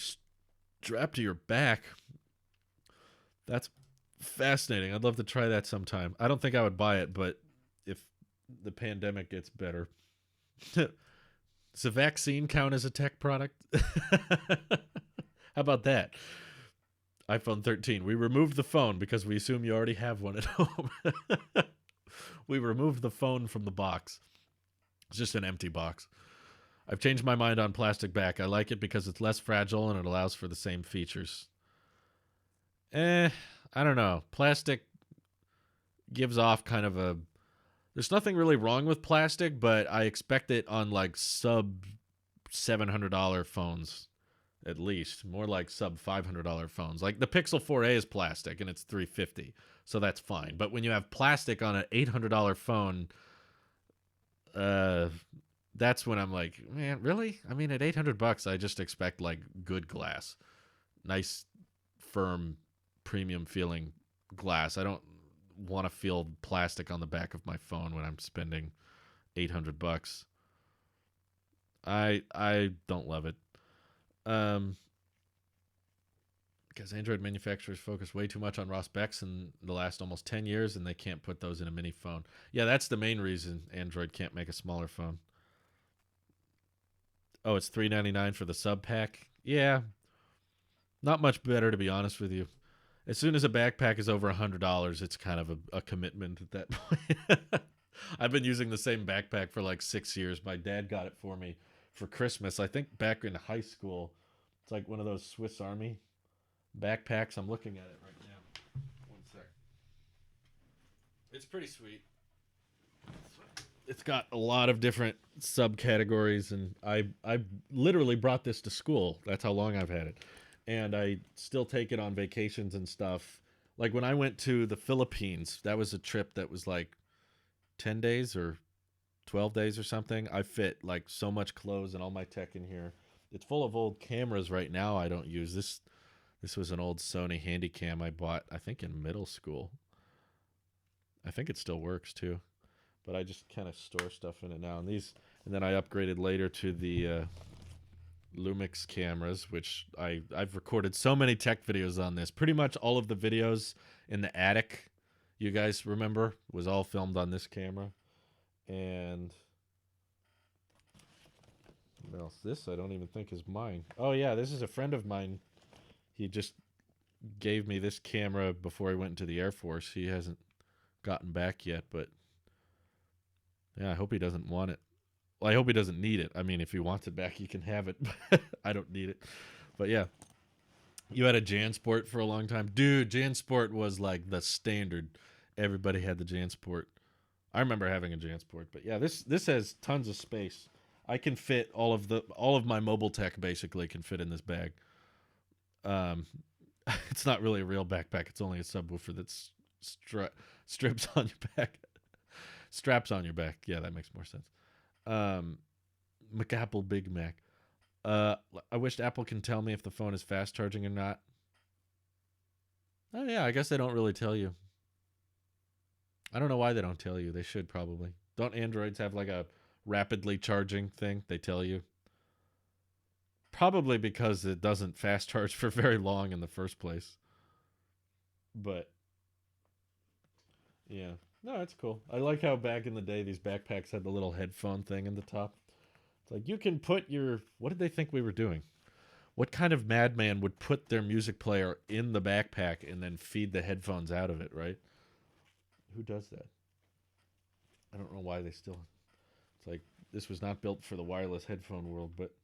strap to your back. That's fascinating. I'd love to try that sometime. I don't think I would buy it, but if the pandemic gets better. Does a vaccine count as a tech product? How about that? iPhone 13. We removed the phone because we assume you already have one at home. We removed the phone from the box. It's just an empty box. I've changed my mind on plastic back. I like it because it's less fragile and it allows for the same features. I don't know. Plastic gives off kind of a... There's nothing really wrong with plastic, but I expect it on like sub $700 phones, at least. More like sub $500 phones. Like the Pixel 4a is plastic and it's $350, so that's fine. But when you have plastic on an $800 phone, that's when I'm like, man, really? I mean, at $800, I just expect like good glass, nice, firm, premium feeling glass. I don't want to feel plastic on the back of my phone when I'm spending $800. I don't love it. Because Android manufacturers focus way too much on raw specs in the last almost 10 years, and they can't put those in a mini phone. Yeah, that's the main reason Android can't make a smaller phone. Oh, it's $399 for the sub pack? Yeah. Not much better, to be honest with you. As soon as a backpack is over $100, it's kind of a commitment at that point. I've been using the same backpack for like 6 years. My dad got it for me for Christmas. I think back in high school. It's like one of those Swiss Army backpacks. I'm looking at it right now. One sec. It's pretty sweet. It's got a lot of different subcategories, and I literally brought this to school. That's how long I've had it. And I still take it on vacations and stuff. Like when I went to the Philippines, that was a trip that was like 10 days or 12 days or something. I fit like so much clothes and all my tech in here. It's full of old cameras right now I don't use. This was an old Sony Handycam I bought, I think in middle school. I think it still works too. But I just kind of store stuff in it now. And then I upgraded later to the Lumix cameras, which I've recorded so many tech videos on this. Pretty much all of the videos in the attic, you guys remember, was all filmed on this camera. And what else? This I don't even think is mine. Oh yeah, this is a friend of mine. He just gave me this camera before he went into the Air Force. He hasn't gotten back yet, but yeah, I hope he doesn't want it. Well, I hope he doesn't need it. I mean, if he wants it back, he can have it. I don't need it. But yeah. You had a JanSport for a long time. Dude, JanSport was like the standard. Everybody had the JanSport. I remember having a JanSport. But yeah, this has tons of space. I can fit all of my mobile tech basically can fit in this bag. It's not really a real backpack. It's only a subwoofer that's strips on your back. Straps on your back. Yeah, that makes more sense. McApple Big Mac. I wished Apple can tell me if the phone is fast charging or not. Oh yeah, I guess they don't really tell you. I don't know why they don't tell you. They should probably. Don't Androids have like a rapidly charging thing they tell you? Probably because it doesn't fast charge for very long in the first place. But yeah. No, it's cool. I like how back in the day these backpacks had the little headphone thing in the top. It's like you can put your... What did they think we were doing? What kind of madman would put their music player in the backpack and then feed the headphones out of it, right? Who does that? I don't know why they still... It's like, this was not built for the wireless headphone world, but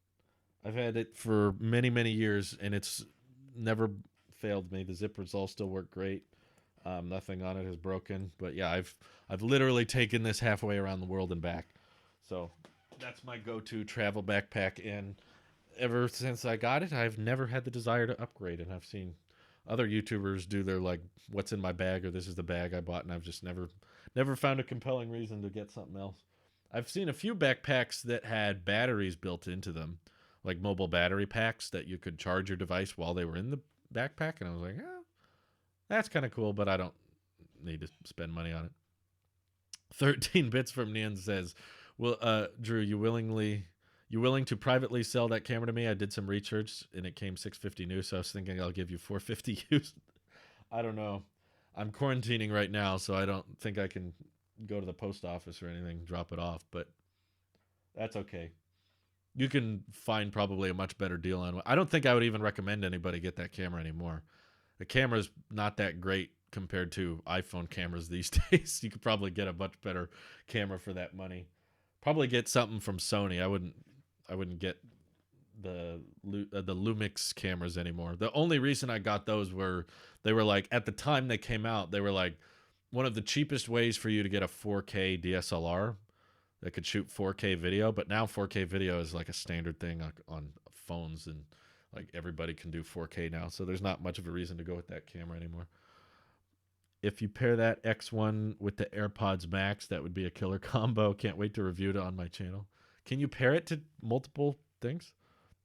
I've had it for many, many years, and it's never failed me. The zippers all still work great. Nothing on it has broken. But yeah, I've literally taken this halfway around the world and back. So that's my go-to travel backpack, and ever since I got it, I've never had the desire to upgrade. And I've seen other YouTubers do their like, what's in my bag, or this is the bag I bought, and I've just never found a compelling reason to get something else. I've seen a few backpacks that had batteries built into them, like mobile battery packs that you could charge your device while they were in the backpack, and I was like, that's kind of cool, but I don't need to spend money on it. 13 bits from Nian says, "Well, Drew, you willing to privately sell that camera to me? I did some research and it came $650 new, so I was thinking I'll give you $450 used." I don't know. I'm quarantining right now, so I don't think I can go to the post office or anything, drop it off, but that's okay. You can find probably a much better deal on it. I don't think I would even recommend anybody get that camera anymore. The camera's not that great compared to iPhone cameras these days. You could probably get a much better camera for that money. Probably get something from Sony. I wouldn't get the Lumix cameras anymore. The only reason I got those were they were like, at the time they came out, they were like one of the cheapest ways for you to get a 4K DSLR that could shoot 4K video. But now 4K video is like a standard thing on phones, and like everybody can do 4K now, so there's not much of a reason to go with that camera anymore. If you pair that X1 with the AirPods Max, that would be a killer combo. Can't wait to review it on my channel. Can you pair it to multiple things?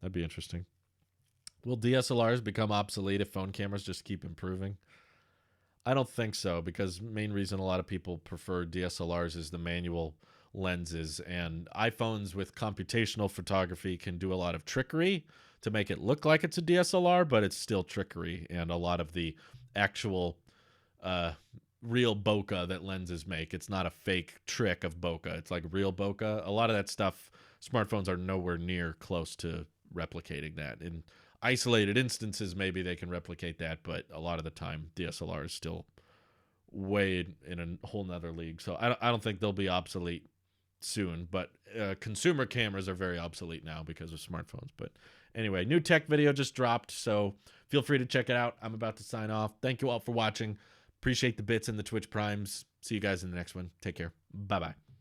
That'd be interesting. Will DSLRs become obsolete if phone cameras just keep improving? I don't think so, because the main reason a lot of people prefer DSLRs is the manual lenses, and iPhones with computational photography can do a lot of trickery to make it look like it's a DSLR, but it's still trickery, and a lot of the actual real bokeh that lenses make, it's not a fake trick of bokeh. It's like real bokeh. A lot of that stuff, smartphones are nowhere near close to replicating that. In isolated instances, maybe they can replicate that, but a lot of the time, DSLR is still way in a whole nother league. So I don't think they'll be obsolete soon, but consumer cameras are very obsolete now because of smartphones. But anyway, new tech video just dropped, so feel free to check it out. I'm about to sign off. Thank you all for watching. Appreciate the bits and the Twitch primes. See you guys in the next one. Take care. Bye-bye.